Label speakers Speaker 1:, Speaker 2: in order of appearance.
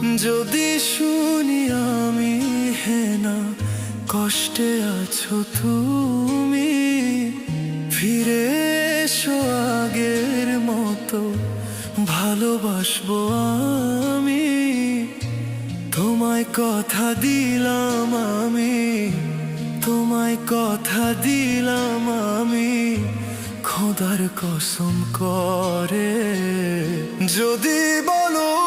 Speaker 1: যদি শুনি আমি হেনা কষ্টে আছো তুমি, ফিরে এসো আগের মতো ভালোবাসবো আমি। তোমায় কথা দিলাম আমি, তোমায় কথা দিলাম আমি, খোদার কসম করে। যদি বলো